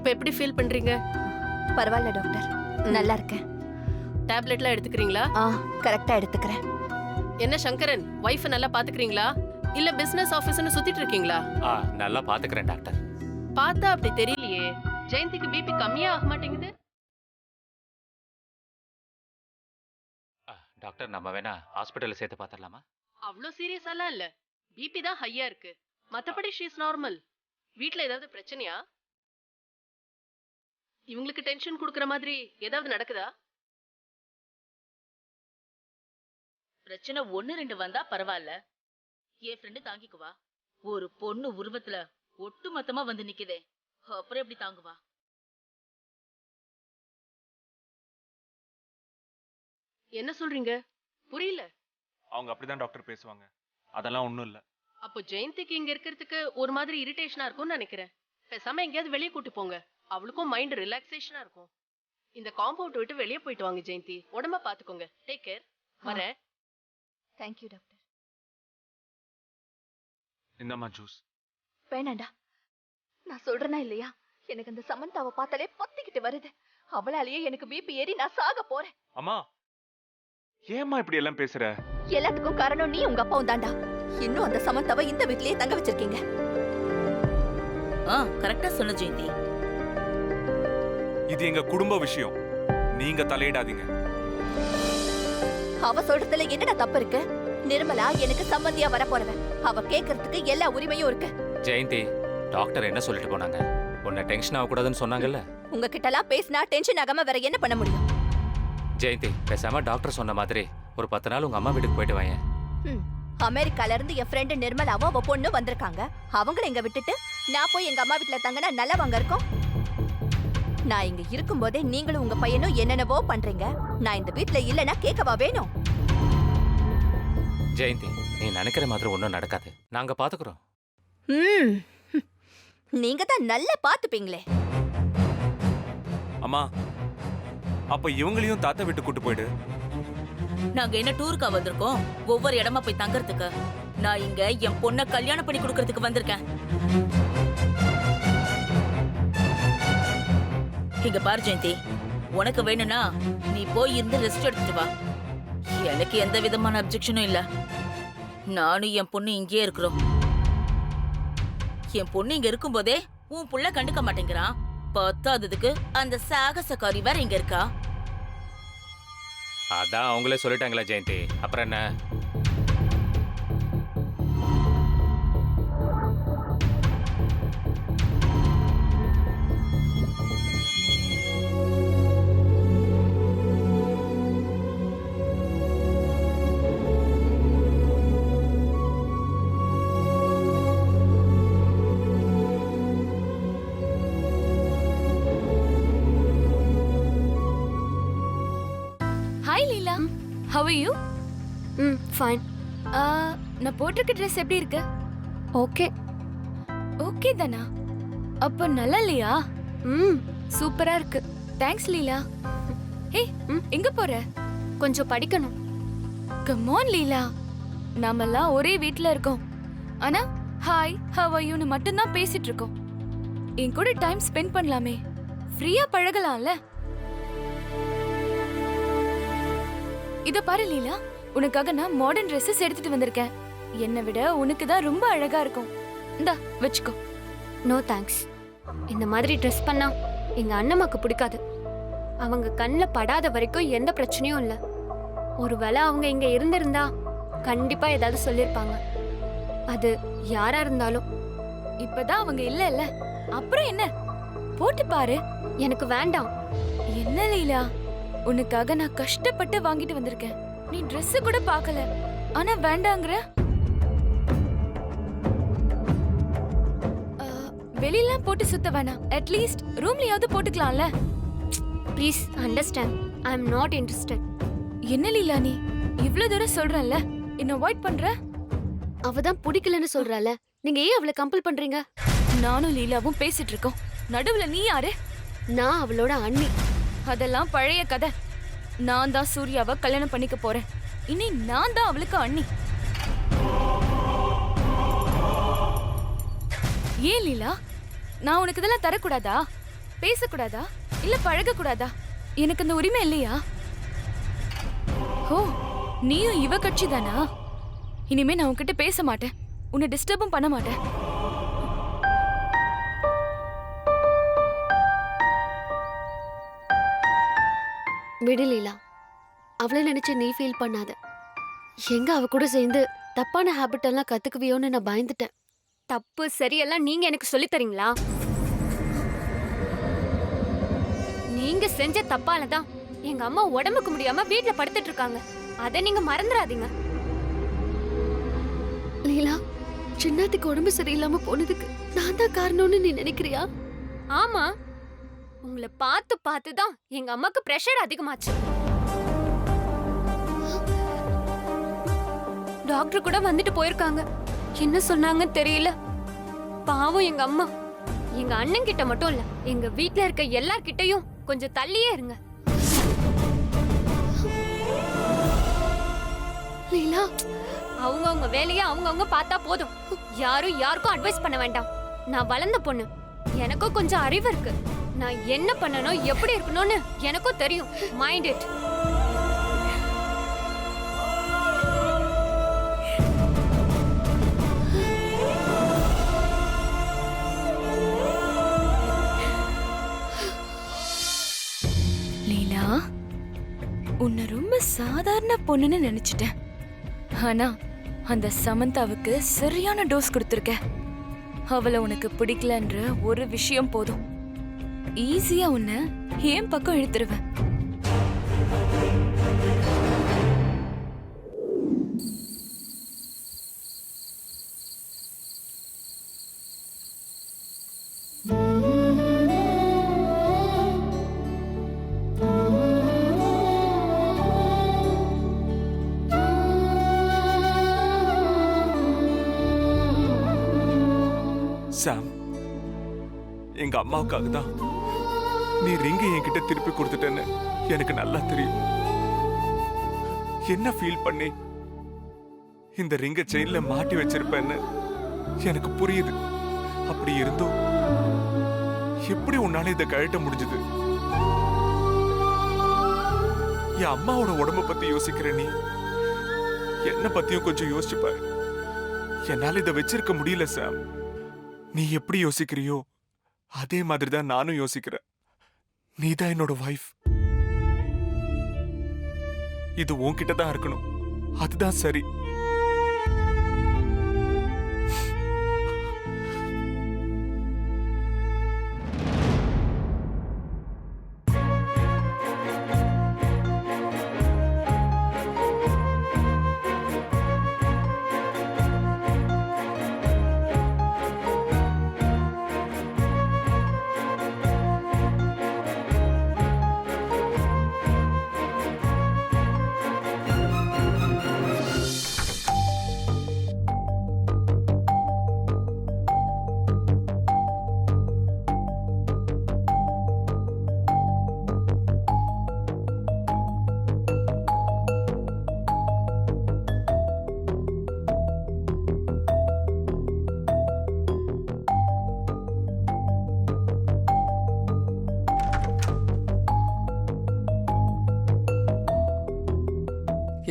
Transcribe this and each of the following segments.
இப்போ எப்படி ஃபீல் பண்றீங்க? பரவாயில்ல டாக்டர், நல்லா இருக்கேன். டேப்லெட்லாம் எடுத்துக்கிறீங்களா? கரெக்டா எடுத்துக்கிறேன். என்ன சங்கரன், வைஃபை நல்லா பாத்துக்கிறீங்களா இல்ல பிசினஸ் ஆபீஸ்னு சுத்திட்டு இருக்கீங்களா? நல்லா பாத்துக்கிறேன் டாக்டர். பார்த்தா அப்படி தெரியலையே. ஜெயந்திக்கு பிபி கம்மியா ஆக மாட்டேங்குது. டாக்டர், நம்ம வேணா ஹாஸ்பிடல்ல சேர்த்து பாத்திரலாமா? அவ்வளோ சீரியஸாலாம் இல்ல. பிபி தான் ஹையா இருக்கு. மத்தபடி ஷீ இஸ் நார்மல். வீட்ல ஏதாவது பிரச்சனையா? இவங்களுக்கு டென்ஷன் கொடுக்கற மாதிரி ஏதாவது நடக்குதா? பிரச்சனை 1-2 வந்தா பரவாயில்ல, என் ஃப்ரெண்டு தாங்கிக்குவா. ஒரு பொண்ணு உருவத்துல ஒட்டு மொத்தமா வந்து நிக்குதே, அப்புறம் எப்படி தாங்குவா? என்ன சொல்றீங்க? புரியல. அவங்க அப்படிதான் டாக்டர் பேசுவாங்க. அதெல்லாம் ஒண்ணும் இல்ல. அப்போ ஜெயந்திக்கு இங்க இருக்கிறதுக்கு ஒரு மாதிரி இரிட்டேஷனா இருக்கும்னு நினைக்கிறேன். பேசாம எங்கேயாவது வெளியே கூட்டு போங்க. அவளுக்கும் மைண்ட் ரிலாக்ஸேஷனா இருக்கும். இந்த காம்பவுண்ட் விட்டு வெளியே போயிட்டு வாங்க ஜெயந்தி. உடம்ப பாத்துக்கோங்க. Take care. வரேன். Thank you doctor. இந்தம்மா ஜூஸ். வேணாண்டா. நான் சொல்றேனா இல்லையா, எனக்கு அந்த சமந்தாவை பார்த்தாலே பத்திக்கிட்டு வருது. அவளாலேயே எனக்கு பிபி ஏறி நான் சாக போறேன். அம்மா, ஏம்மா இப்படி எல்லாம் பேசுற? எல்லாத்துக்கும் காரணம் நீ உங்க அப்பாவும் தாண்டா. இன்னும் அந்த சமந்தாவை இந்த வீட்லயே தங்க வச்சிருக்கீங்க. கரெக்டா சொன்ன ஜெயந்தி. இது எங்க குடும்ப விஷயம், நீங்க தலையிடாதீங்க. அவ சொல்றதுல என்னடா தப்பு இருக்கு? நிர்மலா எனக்கு சம்பந்தியா வர போறவன். அவ கேக்குறதுக்கு எல்லா உரிமையும் இருக்கு. ஜெயந்தி, டாக்டர் என்ன சொல்லிட்டு போனாங்க? உன்னை டென்ஷன் ஆகக்கூடாதுன்னு சொன்னாங்கல்ல? உங்ககிட்ட எல்லாம் பேசினா டென்ஷன் ஆகாம வேற என்ன பண்ண முடியும்? ஜெயந்தி, பேசாம டாக்டர் சொன்ன மாதிரி ஒரு 10 நாள் உங்க அம்மா வீட்டுக்கு போயிட்டு வாங்க. அமெரிக்கால இருந்து என் ஃப்ரெண்டு நிர்மலாவும் அவ பொண்ணு வந்திருக்காங்க. அவங்கள இங்க விட்டுட்டு நான் போய் எங்க அம்மா வீட்டுல தங்கினா நல்லவங்க இருக்கும். நான் இங்க இருக்கும் போதே நீங்களும் உங்க பையனும் என்னென்னவோ பண்றீங்க. நான் இந்த வீட்டுல இல்லனா கேட்கவா வேணும்? ஜெயந்தி, நீ நினைக்கிற மாதிரி ஒன்றும் நடக்காது. நாங்க பாத்துக்கிறோம். நீங்க தான் நல்லா பாத்துப்பீங்களே. அம்மா, அப்ப இவங்களையும் தாத்தா விட்டு கூட்டு போயிடு. நாங்க என்ன டூருக்கா வந்திருக்கோம்? ஒவ்வொரு இடமா போய் தங்கறதுக்கு? நான் இங்க என் பொண்ண கல்யாணம் பண்ணி கொடுக்கறதுக்கு வந்திருக்கேன். இங்க பாரு ஜெயந்தி, உனக்கு வேணும்னா நீ போய் இருந்து ரெஸ்ட் எடுத்துட்டு வா. எனக்கு எந்த விதமான அப்செக்ஷனும் இல்ல. நானும் என் பொண்ணு இங்கேயே இருக்கிறோம். என் பொண்ணு இங்க இருக்கும் போதே உன் புள்ள கண்டுக்க மாட்டேங்கிறான். பத்தாததுக்கு அந்த சாகசக்காரி வேற இங்க இருக்கா. அதான் அவங்களே சொல்லிட்டாங்களா ஜெயந்தி, அப்புறம் என்ன? Hi Leela, how are you? Fine. நான் போட்டிருக்க ட்ரெஸ் எப்படி இருக்கு? ஓகே. ஓகே தானா? அப்ப நல்லா இல்லையா? சூப்பரா இருக்கு. தேங்க்ஸ் லீலா. ஹே, எங்க போற? கொஞ்சம் படிக்கணும். கம் ஆன் லீலா, நாமெல்லாம் ஒரே வீட்ல இருக்கோம். ஆனா ஹாய் how are you னு மட்டும் தான் பேசிட்டு இருக்கோம். என் கூட டைம் ஸ்பெண்ட் பண்ணலாமே, ஃப்ரீயா பழகலாம்ல. இத பாரு லீலா, உனக்காக நான் மாடர்ன் ட்ரெஸ்ஸஸ் எடுத்துட்டு வந்திருக்கேன். என்னை விட உனக்கு தான் ரொம்ப அழகா இருக்கும். இந்தா வெச்சுக்கோ. No thanks. இந்த மாதிரி ட்ரெஸ் பண்ணா எங்க அண்ணம்மாக்கு பிடிக்காது. அவங்க கண்ணில் படாத வரைக்கும் எந்த பிரச்சனையும் இல்லை. ஒருவேளை அவங்க இங்க இருந்திருந்தா கண்டிப்பா ஏதாவது சொல்லிருப்பாங்க. அது யாரா இருந்தாலும். இப்பதான் அவங்க இல்ல, அப்புறம் என்ன? போட்டு பாரு. எனக்கு வேண்டாம். என்ன லீலா, உனக்காக நான் கஷ்டப்பட்டு வாங்கிட்டு வந்திருக்கேன். நீ Dress கூட பார்க்கல, ஆனா வேண்டாங்கற. வெளியில போட்டு சுத்த வேணாம். அட்லீஸ்ட் ரூம்லயாவது போட்டுக்கலாம்ல. Please understand. I am not interested. என்ன லீலா, நீ இவ்ளோ தூரம் சொல்றல்ல, என்ன அவாய்ட் பண்ற? அவ தான் பிடிக்கலன்னு சொல்றால, நீங்க ஏன் அவளை கம்பல் பண்றீங்க? நானும் லீலாவும் பேசிட்டு இருக்கோம். நடுவுல நீ யாரு? நான் அவளோட அண்ணி. அதெல்லாம் பழைய கதை. நான் தான் சூர்யாவை கல்யாணம் பண்ணிக்க போறேன். இனி நான் தான் அவளுக்கு அண்ணி. ஏன் லீலா, நான் உனக்கு இதெல்லாம் தரக்கூடாதா? பேசக்கூடாதா இல்ல பழகக்கூடாதா? எனக்கு அந்த உரிமை இல்லையா? ஓ, நீயும் இவ கட்சி தானா? இனிமே நான் உன்கிட்ட பேச மாட்டேன், உன்னை டிஸ்டர்பும் பண்ண மாட்டேன். விடு லீலா, அவளை நினைச்சு நீ ஃபீல் பண்ணாத. எங்க அவ கூட சேர்ந்து தப்பான ஹாபிட் எல்லாம் கத்துக்குவியோன்னு நான் பயந்துட்டேன். தப்பு சரியெல்லாம் நீங்க எனக்கு சொல்லி தரீங்களா? நீங்க செஞ்ச தப்பால தான் எங்க அம்மா உடம்புக்கு முடியாம வீட்ல படுத்துட்டு இருக்காங்க. அத நீங்க மறந்துடாதீங்க. லீலா, சின்னத்துக்கு உடம்பு சரியில்லாம போனதுக்கு நான் தான் காரணம்னு நீ நினைக்கிறியா? ஆமா, உங்களை பார்த்து பார்த்து தான் எங்க அம்மாக்கு பிரஷர் அதிகமாச்சு. டாக்டர் கூட வந்துட்டு போயிருக்காங்க. என்ன சொன்னாங்கன்னு தெரியல. பாவம் எங்க அம்மா. எங்க அண்ணன் கிட்ட மட்டும் இல்ல, எங்க வீட்ல இருக்க எல்லார்கிட்டயும் கொஞ்சம் தள்ளியே இருங்க. லீலா, அவங்கவங்க வேலையை அவங்கவங்க பார்த்தா போதும். யாரும் யாருக்கும் அட்வைஸ் பண்ண வேண்டாம். நான் வளர்ந்த பொண்ணு, எனக்கும் கொஞ்சம் அறிவு இருக்கு. நான் என்ன பண்ணணும், எப்படி இருக்கணும்னு எனக்கும் தெரியும். Mind it. லீலா, உன்னை ரொம்ப சாதாரண பொண்ணுன்னு நினைச்சிட்டேன். ஆனா அந்த சமந்தாவுக்கு சரியான டோஸ் கொடுத்துருக்க. அவளை உனக்கு பிடிக்கலன்ற ஒரு விஷயம் போதும், ஈஸியா உன்னை என் பக்கம் இழுத்துருவேன். சாம், எங்க அம்மாவுக்காக தான் நீ ரிங்கை என்கிட்ட திருப்பி கொடுத்துட்டேன்னு எனக்கு நல்லா தெரியும். என்ன ஃபீல் பண்ணி இந்த ரிங்க செயின்ல மாட்டி வச்சிருப்பேன்னு எனக்கு புரியுது. அப்படி இருந்தும் எப்படி உன்னால இதை கழட்ட முடிஞ்சது? என் அம்மாவோட உடம்ப பத்தி யோசிக்கிற நீ என்ன பத்தியும் கொஞ்சம் யோசிச்சு பாரு. என்னால இதை வச்சிருக்க முடியல சாம். நீ எப்படி யோசிக்கிறியோ அதே மாதிரி தான் நானும் யோசிக்கிறேன். நீதான் என்னோட வைஃப். இது உன்கிட்ட தான் இருக்கணும், அதுதான் சரி.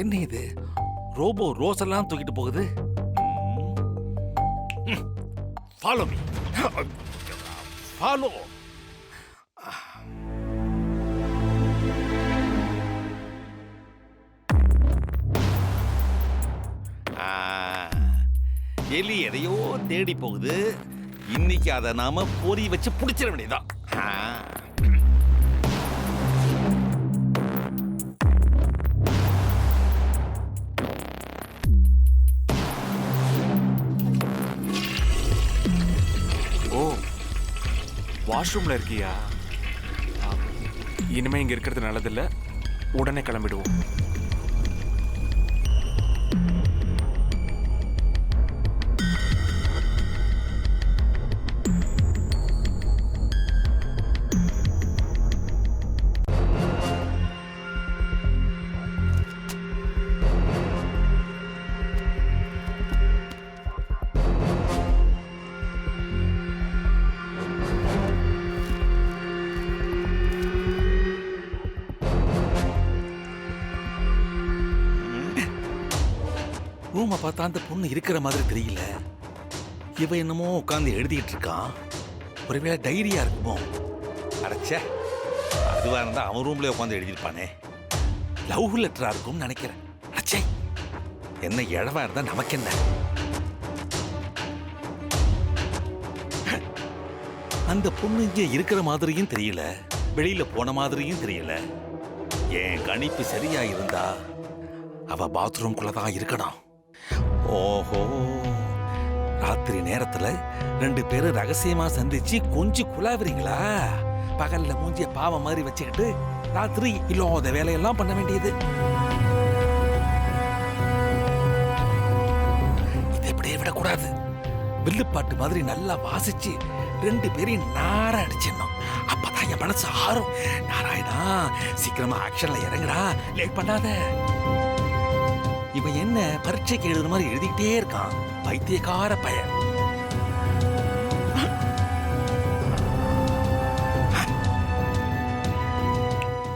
என்ன இது, ரோபோ ரோஸ் எல்லாம் தூக்கிட்டு போகுது? Follow me, follow. எலி எதையோ தேடி போகுது. இன்னைக்கு அதை நாம பொறி வச்சு பிடிச்சிட வேண்டியதான். வாஷ்ரூம்ல இருக்கியா? இனிமே இங்க இருக்கிறது நல்லதில்ல, உடனே கிளம்பிடுவோம். ரூமை பார்த்தா அந்த பொண்ணு இருக்கிற மாதிரி தெரியல. இவன் என்னமோ உட்காந்து எழுதிட்டு இருக்கான். ஒருவேளை டைரியா இருக்குமோ? அடைச்சே, அதுவா இருந்தா அவன் ரூம்ல உட்காந்து எழுதியிருப்பானே. லவ் லெட்டரா இருக்கும்னு நினைக்கிறேன். அடைச்சே, என்ன இழவா இருந்தா நமக்கு என்ன? அந்த பொண்ணு இங்க இருக்கிற மாதிரியும் தெரியல, வெளியில போன மாதிரியும் தெரியல. என் கணிப்பு சரியா இருந்தா அவ பாத்ரூம்குள்ளதான் இருக்கணும். ஓஹோ, ராத்திரி நேரத்துல 2 பேரும் ரகசியமா சந்திச்சு கொஞ்சம் குழாவுறீங்களா? பகல்ல மூஞ்சிய பாவம் மாதிரி வச்சுக்கிட்டு ராத்திரி இல்லாத வேலையெல்லாம் பண்ண வேண்டியது. இதை இப்படியே விடக்கூடாது. வில்லுப்பாட்டு மாதிரி நல்லா வாசிச்சு 2 பேரையும் நார அடிச்சிடணும். அப்பதான் என் மனசு ஆறும். நாராயணா, சீக்கிரமா ஆக்ஷன்ல இறங்குடா, லேட் பண்ணாத. இவன் என்ன பரீட்சைக்கு எழுதுற மாதிரி எழுதிக்கிட்டே இருக்கான், பைத்தியக்கார பையன்.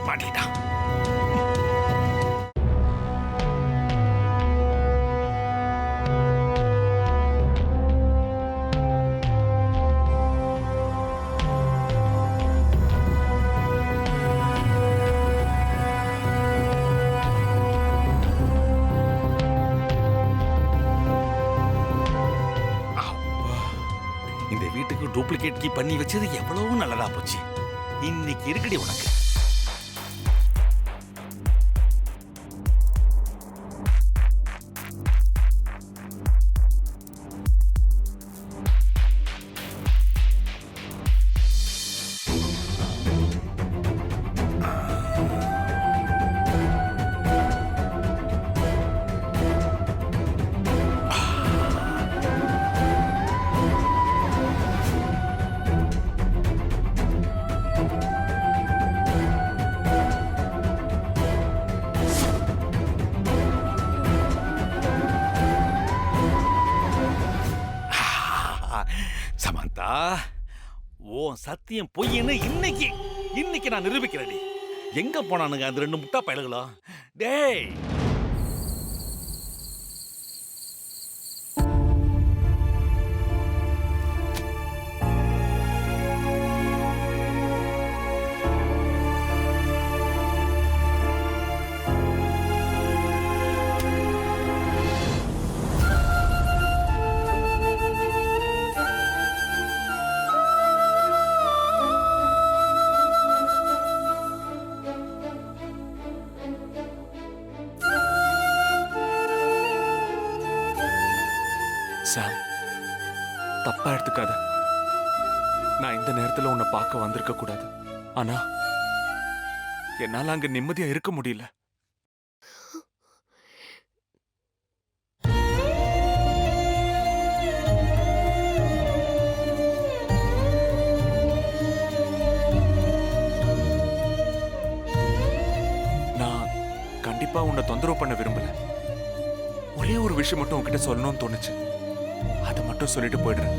மாட்டிட்டான். இந்த வீட்டுக்கு டூப்ளிகேட் கீ பண்ணி வச்சது எவ்வளவு நல்லதா போச்சு. இன்னைக்கு இருக்குடி உனக்கு. சமந்தா, ஓ சத்தியம் பொய்ன்னு இன்னைக்கு நான் நிரூபிக்கிறேன். எங்க போனானுங்க அந்த 2 முட்டா பயலுகளா? டேய், சாம், தப்பா எடுத்துக்காத. நான் இந்த நேரத்துல உன்னை பார்க்க வந்திருக்க கூடாது. ஆனா என்னால அங்க நிம்மதியா இருக்க முடியல. நான் கண்டிப்பா உன்னை தொந்தரவு பண்ண விரும்பல. ஒரே ஒரு விஷயம் மட்டும் உன்கிட்ட சொல்லணும்னு தோணுச்சு. அதை மட்டும் சொல்லிட்டு போயிடுறேன்.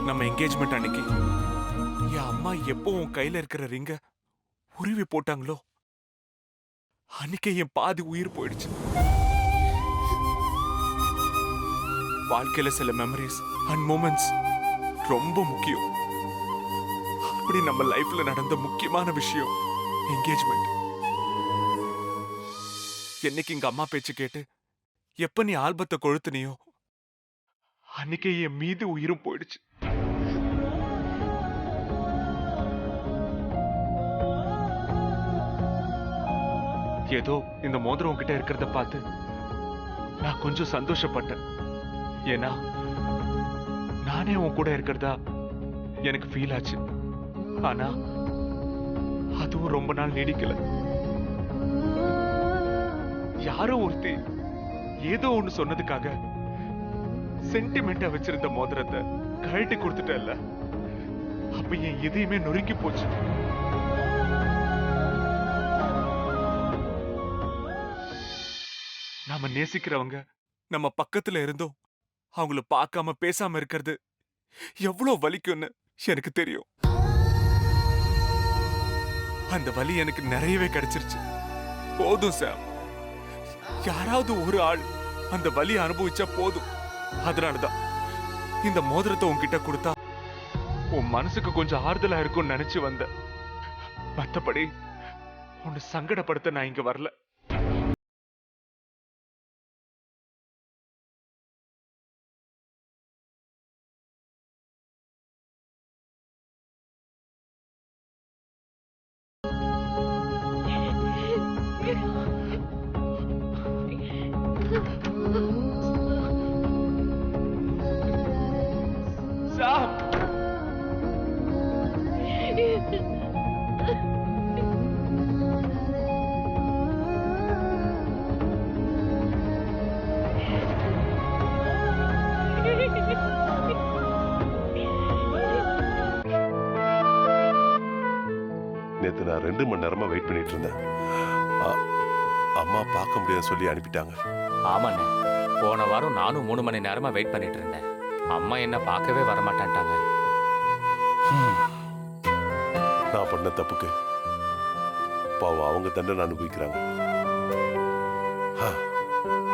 நம்ம என்கேஜ்மெண்ட் அன்னைக்கு என் அம்மா எப்போ உன் கையில இருக்கிற ரிங்க உருவி போட்டாங்களோ அன்னைக்கு என் பாதி உயிர் போயிடுச்சு. வாழ்க்கையில சில மெமரிஸ் அண்ட் மூமெண்ட்ஸ் ரொம்ப முக்கியம். அப்படி நம்ம லைஃப்ல நடந்த முக்கியமான விஷயம் என்கேஜ்மெண்ட். என்னைக்கு எங்க அம்மா பேச்சு கேட்டு எப்ப நீ ஆல்பத்தை கொழுத்துனியோ அன்னைக்கு என் மீது உயிரும் போயிடுச்சு. ஏதோ இந்த மோதிரம் உன்கிட்ட இருக்கிறத பார்த்து நான் கொஞ்சம் சந்தோஷப்பட்டேன். ஏன்னா நானே உன் கூட இருக்கிறதா எனக்கு ஃபீல் ஆச்சு. ஆனா அதுவும் ரொம்ப நாள் நீடிக்கல. யாரோ ஒருத்தி ஏதோ ஒண்ணு சொன்னதுக்காக சென்டிமெண்டா வச்சிருந்த மோதிரத்தை கழட்டி கொடுத்துட்டேன்ல, அப்ப என் எதையுமே நொறுங்கி போச்சு. நாம நேசிக்கிறவங்க நம்ம பக்கத்துல இருந்தோம் அவங்கள பார்க்காம பேசாம இருக்கிறது எவ்வளவு வலிக்கும்னு எனக்கு தெரியும். அந்த வலி எனக்கு நிறையவே கிடைச்சிருச்சு. போதும் சாம், யாராவது ஒரு ஆள் அந்த வலியை அனுபவிச்சா போதும். அதனாலதான் இந்த மோதிரத்தை உன்கிட்ட கொடுத்தா உன் மனசுக்கு கொஞ்சம் ஆறுதலா இருக்கும்னு நினைச்சு வந்த. மத்தபடி உன்னை சங்கடப்படுத்த நான் இங்க வரல. சாம், நேத்து நான் 2 மணி நேரமா வெயிட் பண்ணிட்டு இருந்தேன். அம்மா பார்க்க முடியாதுன்னு சொல்லி அனுப்பிட்டாங்க. ஆமாண்ணே, போன வாரம் நானும் 3 மணி நேரமா வெயிட் பண்ணிட்டு இருந்தேன். அம்மா என்ன பார்க்கவே வரமாட்டான்ட்டாங்க. நான் பண்ண தப்புக்கு பாவம் அவங்க தண்டனை அனுபவிக்கிறாங்க.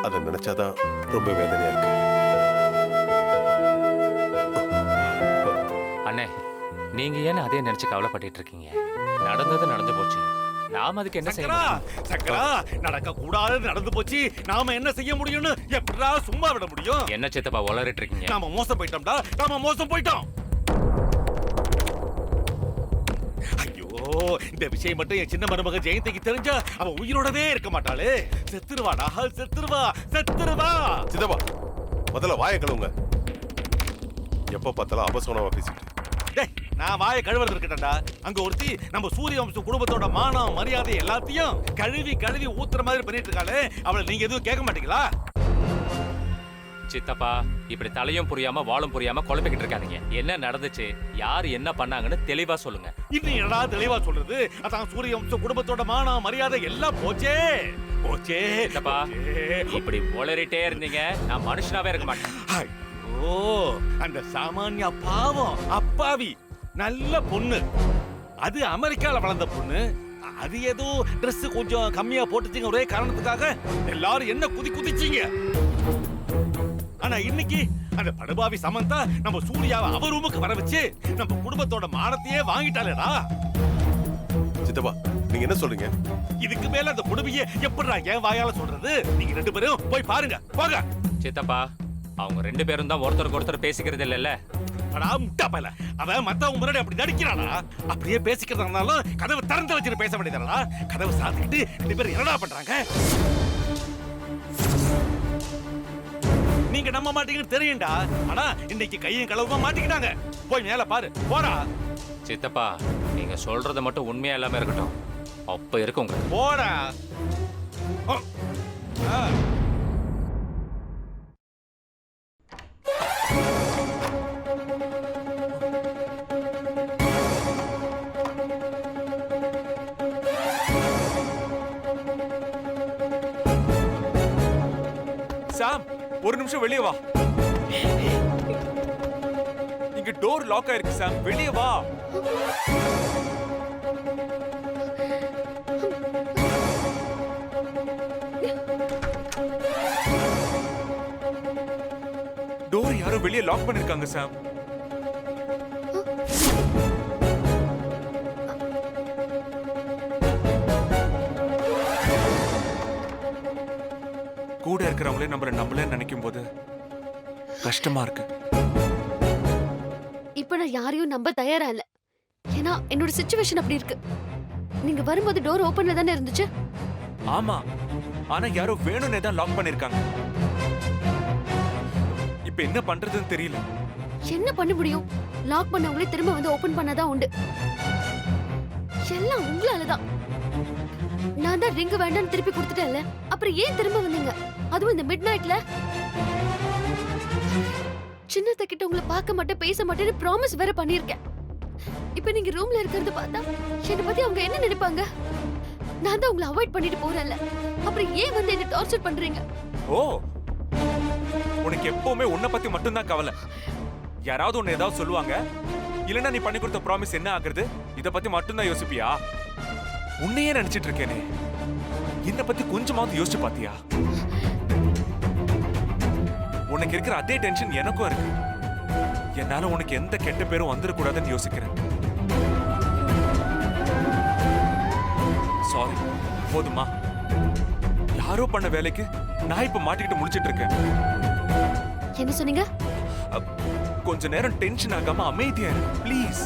அதை நினைச்சாதான் ரொம்ப வேதனையா இருக்கு. அண்ணே, நீங்க ஏன்னு அதே நினைச்சு கவலைப்பட்டு இருக்கீங்க? நடந்தது நடந்து போச்சு. நாம அதுக்கு என்ன செய்யணும்? சக்கரா, நடக்க கூடாதது நடந்து போச்சு. நாம என்ன செய்ய முடியும்னு எப்படிடா சும்மா விட முடியும்? என்ன சித்தப்பா உளறிட்டு இருக்கீங்க? நாம மோசம் போயிட்டோம்டா, நாம மோசம் போயிட்டோம். ஐயோ, இந்த விஷயம் மட்டும் என் சின்ன மருமக ஜெயந்திக்கு தெரிஞ்சா அவ உயிரோடவே இருக்க மாட்டாளே. செத்துருவாடா, செத்துருவா, செத்துருவா. சிதப்பா, முதல்ல வாயை கழுவுங்க. எப்ப பார்த்தாலும் அபசோனமா பேசிட்டு. டேய், நான் வாயை கழுவுறது இருக்கட்டா. அங்க ஒருத்தி நம்ம சூரிய வம்ச குடும்பத்தோட மானம் மரியாதை எல்லாத்தையும் கழுவி கழுவி ஊத்துற மாதிரி பண்ணிட்டு இருக்காளே. அவளை நீங்க எதுவும் கேட்க மாட்டீங்களா? சித்தப்பா, இப்படி தலையும் புரியாம வாழும் புரியாம குழப்பிக்கிட்டு இருக்காதீங்க. என்ன நடந்துச்சு, யார் என்ன பண்ணாங்கன்னு தெளிவா சொல்லுங்க. இன்னும் என்னடா தெளிவா சொல்றது? அதான் சூரிய வம்ச குடும்பத்தோட மானம் மரியாதை எல்லாம் போச்சே போச்சே. சித்தப்பா, இப்படி உளறிட்டே இருந்தீங்க நான் மனுஷனாவே இருக்க மாட்டேன். ஓ, அந்த சாமானிய பாவம் அப்பாவி நல்ல பொண்ணு, அது அமெரிக்கால வளர்ந்த பொண்ணு. அது ஏதோ Dress கொஞ்சம் கம்மியா போட்டுச்சீங்க ஒரே காரணத்துக்காக எல்லாரும் என்ன குதிச்சீங்க. ஆனா இன்னைக்கு அந்த படுபாவி சமந்தா நம்ம சூர்யாவை அவ ரூமுக்கு வர வச்சு நம்ம குடும்பத்தோட மானத்தையே வாங்கிட்டாளேடா. சித்தப்பா, நீங்க என்ன சொல்றீங்க? இதுக்கு மேல அந்த கொடுமையை எப்படிடா என் வாயால சொல்றது? நீங்க 2 பேரும் போய் பாருங்க, போங்க. சித்தப்பா, அவங்க 2 பேரும் தான் ஒருத்தருக்கு ஒருத்தர் பேசிக்கிறது இல்லைல்ல. அடா முட்டா பையல, அவன் மத்தவங்க முன்னாடி அப்படி நடிக்கிறானா? அப்படியே பேசிக்கிறதுனாலும் கதவை திறந்து வச்சுட்டு பேச வேண்டியதானடா. கதவை சாத்திக்கிட்டு 2 பேரும் என்னடா பண்றாங்க? நீங்க நம்ப மாட்டீங்கன்னு தெரியும்டா. ஆனா இன்னைக்கு கையும் களவுமா மாட்டிக்கிட்டாங்க. போய் மேல பாரு, போடா. சித்தப்பா, நீங்க சொல்றது மட்டும் உண்மையா இல்லாம இருக்கட்டும். அப்ப இருக்கு உங்களுக்கு. போடா. சாம், ஒரு நிமிஷம் வெளியே வா. இங்க டோர் லாக் ஆயிருக்கு சாம், வெளியே வா. டோர் யாரோ வெளியே லாக் பண்ணிருக்காங்க சாம். கூட இருக்கிறவங்களே நம்மள நம்பலன்னு நினைக்கும் போது கஷ்டமா இருக்கு. இப்ப நான் யாரையும் நம்ப தயாரா இல்ல. ஏன்னா என்னோட சிச்சுவேஷன் அப்படி இருக்கு. நீங்க வரும்போது டோர் ஓபன்ல தானே இருந்துச்சு. ஆமா, ஆனா யாரோ வேணும்னே தான் லாக் பண்ணிருக்காங்க. இப்ப என்ன பண்றதுன்னு தெரியல. என்ன பண்ண முடியும்? லாக் பண்ணவங்களே திரும்ப வந்து ஓபன் பண்ணாதான் உண்டு. எல்லாம் உங்களாலதான். நான் தான் ரிங் வேண்டாம்னு திருப்பி கொடுத்துட்டேன்ல, அப்புறம் ஏன் திரும்ப வந்தீங்க? அதுவும் இந்த மிட் நைட்ல. சின்னத்த கிட்ட உங்களை பார்க்க மாட்டேன், பேச மாட்டேன்னு ப்ராமிஸ் வேற பண்ணிருக்கேன். இப்ப நீங்க ரூம்ல இருக்கிறது பார்த்தா என்னை பத்தி அவங்க என்ன நினைப்பாங்க? நான் தான் உங்களை அவாய்ட் பண்ணிட்டு போறேன்ல, அப்புறம் ஏன் வந்து என்ன டார்ச்சர் பண்றீங்க? ஓ, உனக்கு எப்பவுமே உன்னை பத்தி மட்டும்தான் கவலை. யாராவது உன்னை ஏதாவது சொல்லுவாங்க, இல்லைன்னா நீ பண்ணி கொடுத்த ப்ராமிஸ் என்ன ஆகுறது, இத பத்தி மட்டும்தான் யோசிப்பியா? உன்னையே நினைச்சிட்டு இருக்கேனே. என்ன பத்தி கொஞ்சமாவது யோசிச்சு பாத்தியா? உனக்கு இருக்கிற அதே டென்ஷன் எனக்கும் இருக்கு. என்னால உனக்கு எந்த கெட்ட பேரும் வந்துடக்கூடாதுன்னு யோசிக்கிறேன். சாரி, போதுமா? யாரோ பண்ண வேலைக்கு நான் இப்ப மாட்டிக்கிட்டு முடிச்சிட்டு இருக்கேன். என்ன சொன்னீங்க? கொஞ்ச நேரம் டென்ஷன் ஆகாம அமைதியா இரு ப்ளீஸ்.